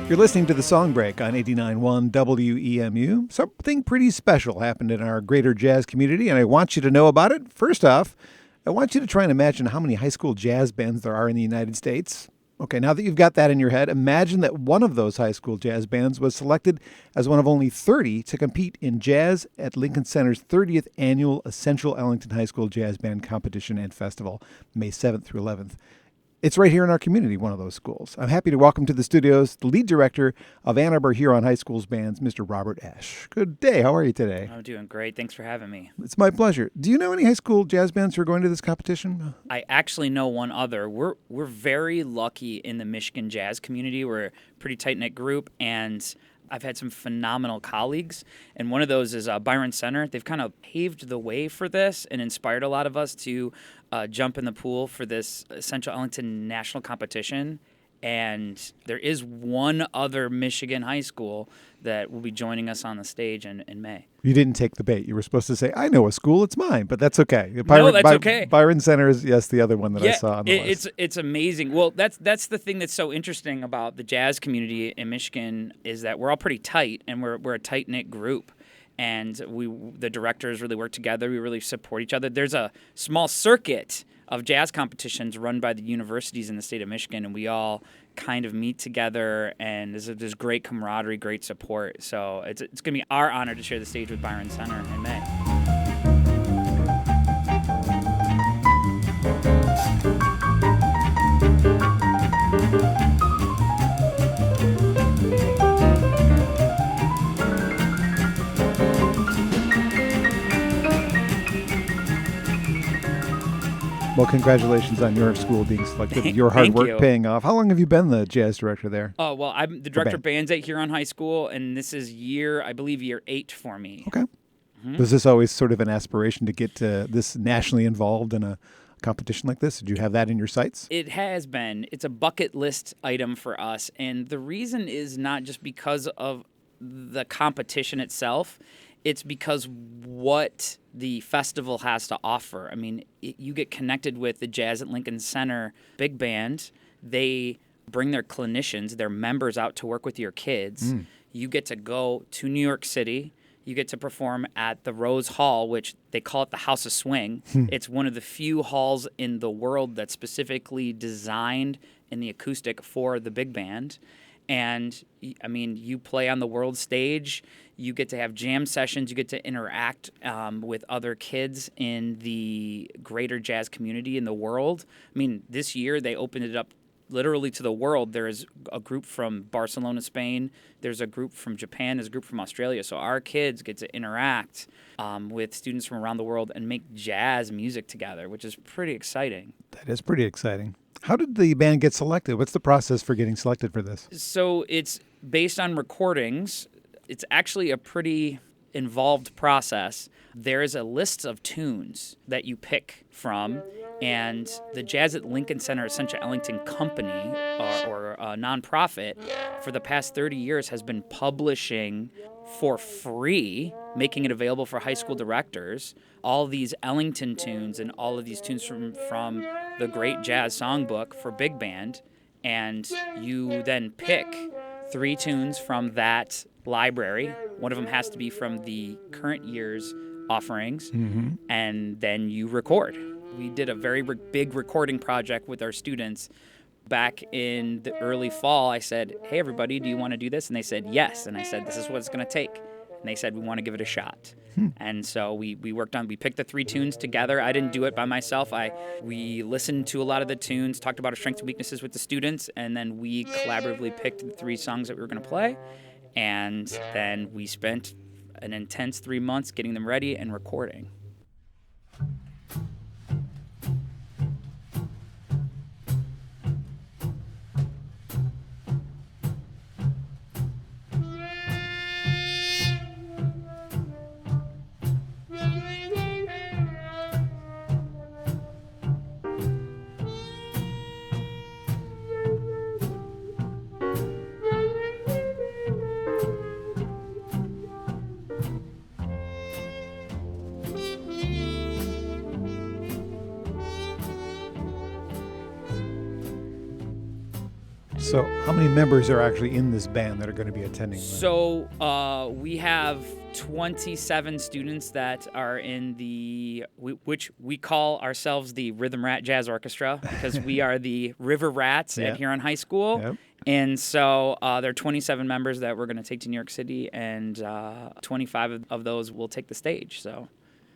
You're listening to the Song Break on 89.1 WEMU. Something pretty special happened in our greater jazz community, and I want you to know about it. First off, I want you to try and imagine how many high school jazz bands there are in the United States. Okay, now that you've got that in your head, imagine that one of those high school jazz bands was selected as one of only 30 to compete in jazz at Lincoln Center's 30th Annual Essential Ellington High School Jazz Band Competition and Festival, May 7th through 11th. It's right here in our community, one of those schools. I'm happy to welcome to the studios the lead director of Ann Arbor Huron High School's bands, Mr. Robert Ash. Good day. How are you today? I'm doing great. Thanks for having me. It's my pleasure. Do you know any high school jazz bands who are going to this competition? I actually know one other. We're very lucky in the Michigan jazz community. We're a pretty tight-knit group, and I've had some phenomenal colleagues, and one of those is Byron Center. They've kind of paved the way for this and inspired a lot of us to jump in the pool for this Essential Ellington National Competition. And there is one other Michigan high school that will be joining us on the stage in May. You didn't take the bait. You were supposed to say, I know a school, it's mine, but that's okay. Okay. Byron Center is, yes, the other one that I saw on the list. It's amazing. Well, that's the thing that's so interesting about the jazz community in Michigan is that we're all pretty tight, and we're a tight-knit group. And the directors really work together. We really support each other. There's a small circuit of jazz competitions run by the universities in the state of Michigan, and we all kind of meet together, and there's great camaraderie, great support. So it's going to be our honor to share the stage with Byron Center in May. Well, congratulations on your school being selected. Your hard work paying off. How long have you been the jazz director there? Oh, well, I'm the director of bands at Huron High School, and this is year 8 for me. Okay. Mm-hmm. Was this always sort of an aspiration to get this nationally involved in a competition like this? Did you have that in your sights? It has been. It's a bucket list item for us, and the reason is not just because of the competition itself. It's because what the festival has to offer. I mean, you get connected with the Jazz at Lincoln Center big band. They bring their clinicians, their members out to work with your kids. You get to go to New York City. You get to perform at the Rose Hall, which they call it the House of Swing. It's one of the few halls in the world that's specifically designed in the acoustic for the big band. And, I mean, you play on the world stage. You get to have jam sessions. You get to interact with other kids in the greater jazz community in the world. I mean, this year they opened it up literally to the world. There is a group from Barcelona, Spain. There's a group from Japan. There's a group from Australia. So our kids get to interact with students from around the world and make jazz music together, which is pretty exciting. That is pretty exciting. How did the band get selected? What's the process for getting selected for this? So it's based on recordings. It's actually a pretty involved process. There is a list of tunes that you pick from, and the Jazz at Lincoln Center Essential Ellington Company, or a nonprofit, for the past 30 years has been publishing for free, making it available for high school directors, all these Ellington tunes and all of these tunes from the Great Jazz Songbook for big band, and you then pick 3 tunes from that library. One of them has to be from the current year's offerings, and then you record. We did a very big recording project with our students back in the early fall. I said, hey, everybody, do you want to do this? And they said, yes. And I said, this is what it's going to take. And they said, we want to give it a shot. And so we picked the 3 tunes together. I didn't do it by myself. We listened to a lot of the tunes, talked about our strengths and weaknesses with the students, and then we collaboratively picked the 3 songs that we were going to play. And then we spent an intense 3 months getting them ready and recording. So how many members are actually in this band that are going to be attending? So we have 27 students that are in which we call ourselves the Rhythm Rat Jazz Orchestra, because we are the River Rats at Huron High School. Yep. And so there are 27 members that we're going to take to New York City, and 25 of those will take the stage. So.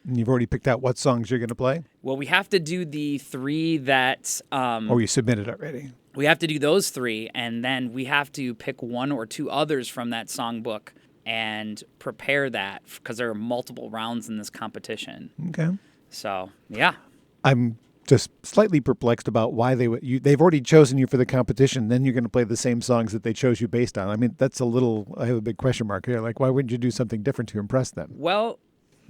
And you've already picked out what songs you're going to play? Well, we have to do the three that... Or you submitted already? We have to do those three, and then we have to pick one or two others from that songbook and prepare that, because there are multiple rounds in this competition. Okay. So, yeah. I'm just slightly perplexed about why they've already chosen you for the competition, then you're going to play the same songs that they chose you based on. I mean, I have a big question mark here. Like, why wouldn't you do something different to impress them? Well,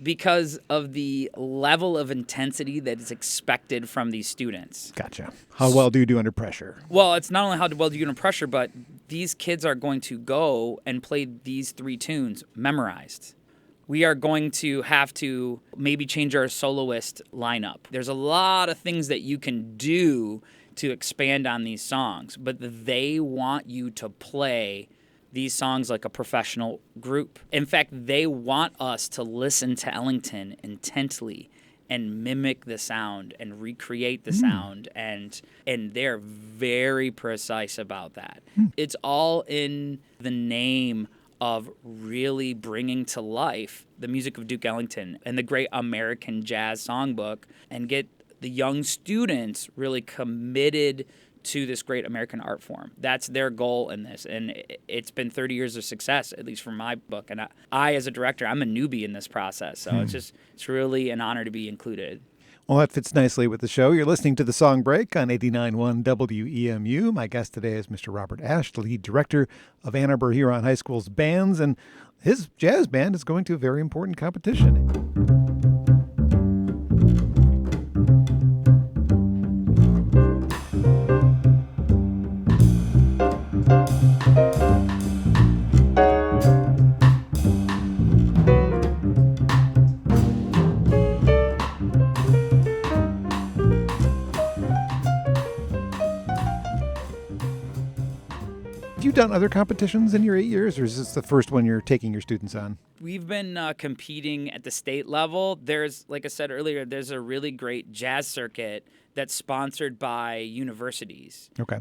because of the level of intensity that is expected from these students. Gotcha. How well do you do under pressure? Well, it's not only how well do you do under pressure, but these kids are going to go and play these three tunes memorized. We are going to have to maybe change our soloist lineup. There's a lot of things that you can do to expand on these songs, but they want you to play these songs like a professional group. In fact, they want us to listen to Ellington intently and mimic the sound and recreate the sound, and they're very precise about that. It's all in the name of really bringing to life the music of Duke Ellington and the great American jazz songbook, and get the young students really committed to this great American art form. That's their goal in this, and it's been 30 years of success, at least for my book. And I as a director, I'm a newbie in this process, so it's really an honor to be included. Well, that fits nicely with the show. You're listening to The Song Break on 89.1 WEMU. My guest today is Mr. Robert Ash, the lead director of Ann Arbor Huron High School's bands, and his jazz band is going to a very important competition. Have you done other competitions in your 8 years, or is this the first one you're taking your students on? We've been competing at the state level. There's, like I said earlier, there's a really great jazz circuit that's sponsored by universities. Okay.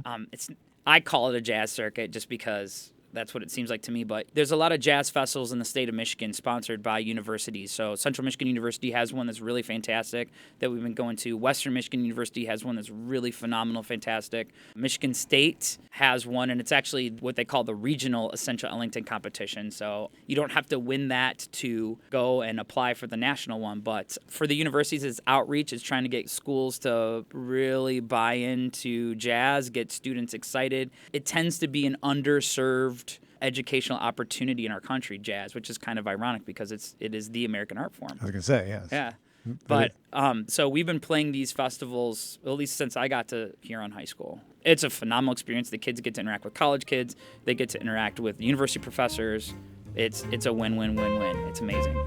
I call it a jazz circuit just because that's what it seems like to me, but there's a lot of jazz festivals in the state of Michigan sponsored by universities. So Central Michigan University has one that's really fantastic that we've been going to. Western Michigan University has one that's really phenomenal, fantastic. Michigan State has one, and it's actually what they call the Regional Essential Ellington Competition. So you don't have to win that to go and apply for the national one, but for the universities, it's outreach. It's trying to get schools to really buy into jazz, get students excited. It tends to be an underserved educational opportunity in our country, jazz, which is kind of ironic because it is the American art form. I was going to say, yes. Yeah. But so we've been playing these festivals, at least since I got to Huron High School. It's a phenomenal experience. The kids get to interact with college kids. They get to interact with university professors. It's a win-win-win-win. It's amazing.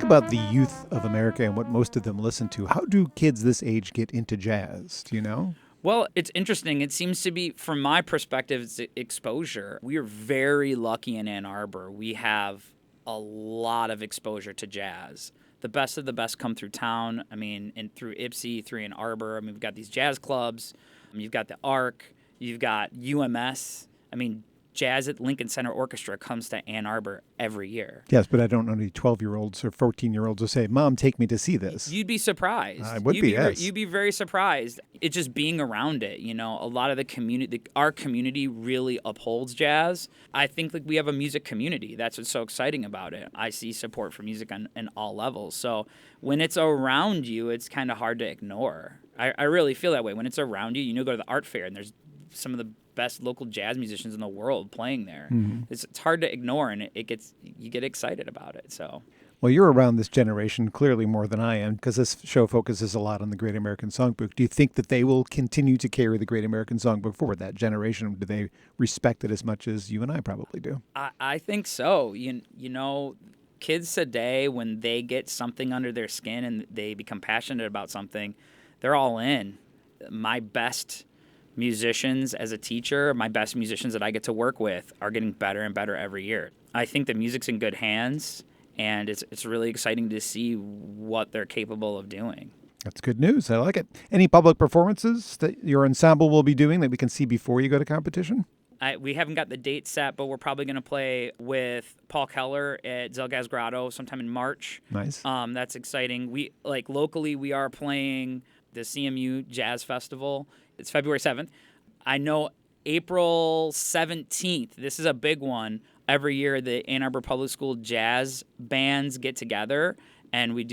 About the youth of America and what most of them listen to. How do kids this age get into jazz? Do you know? Well, it's interesting. It seems to be, from my perspective, it's exposure. We are very lucky in Ann Arbor. We have a lot of exposure to jazz. the best of the best come through town. I mean, and through Ypsi, through Ann Arbor. I mean, we've got these jazz clubs. You've got the ARC. You've got UMS. I mean, Jazz at Lincoln Center Orchestra comes to Ann Arbor every year. Yes, but I don't know any 12-year-olds or 14-year-olds who say, Mom, take me to see this. You'd be surprised. I would be, yes. You'd be very surprised. It's just being around it. You know, a lot of the community, our community really upholds jazz. I think like we have a music community. That's what's so exciting about it. I see support for music on all levels. So when it's around you, it's kind of hard to ignore. I really feel that way. When it's around you, you know, go to the art fair and there's some of the best local jazz musicians in the world playing there. Mm-hmm. It's hard to ignore, and you get excited about it. So, well, you're around this generation clearly more than I am, because this show focuses a lot on the Great American Songbook. Do you think that they will continue to carry the Great American Songbook forward? That generation, do they respect it as much as you and I probably do? I think so. You know, kids today, when they get something under their skin and they become passionate about something, they're all in. My best musicians as a teacher, my best musicians that I get to work with are getting better and better every year. I think the music's in good hands, and it's really exciting to see what they're capable of doing. That's good news. I like it. Any public performances that your ensemble will be doing that we can see before you go to competition? We haven't got the date set, but we're probably going to play with Paul Keller at Zelgaz Grotto sometime in March. Nice. That's exciting. Locally, we are playing the CMU Jazz Festival. It's February 7th. I know April 17th, this is a big one. Every year, the Ann Arbor Public School jazz bands get together, and we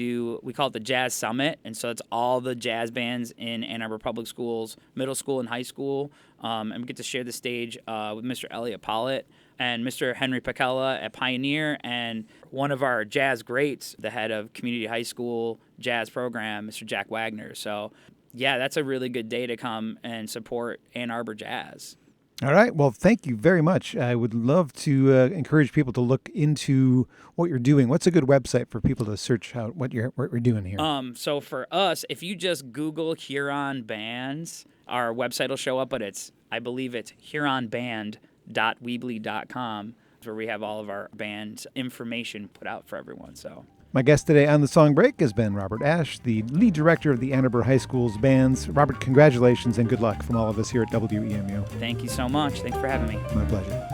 call it the Jazz Summit. And so it's all the jazz bands in Ann Arbor Public Schools, middle school and high school. And we get to share the stage with Mr. Elliot Pollitt and Mr. Henry Pacella at Pioneer, and one of our jazz greats, the head of Community High School jazz program, Mr. Jack Wagner. So, yeah, that's a really good day to come and support Ann Arbor jazz. All right. Well, thank you very much. I would love to encourage people to look into what you're doing. What's a good website for people to search out what we're doing here? So for us, if you just Google Huron bands, our website will show up, but I believe it's huronband.weebly.com, where we have all of our band information put out for everyone. So. My guest today on the Song Break has been Robert Ash, the lead director of the Ann Arbor High School's bands. Robert, congratulations and good luck from all of us here at WEMU. Thank you so much. Thanks for having me. My pleasure.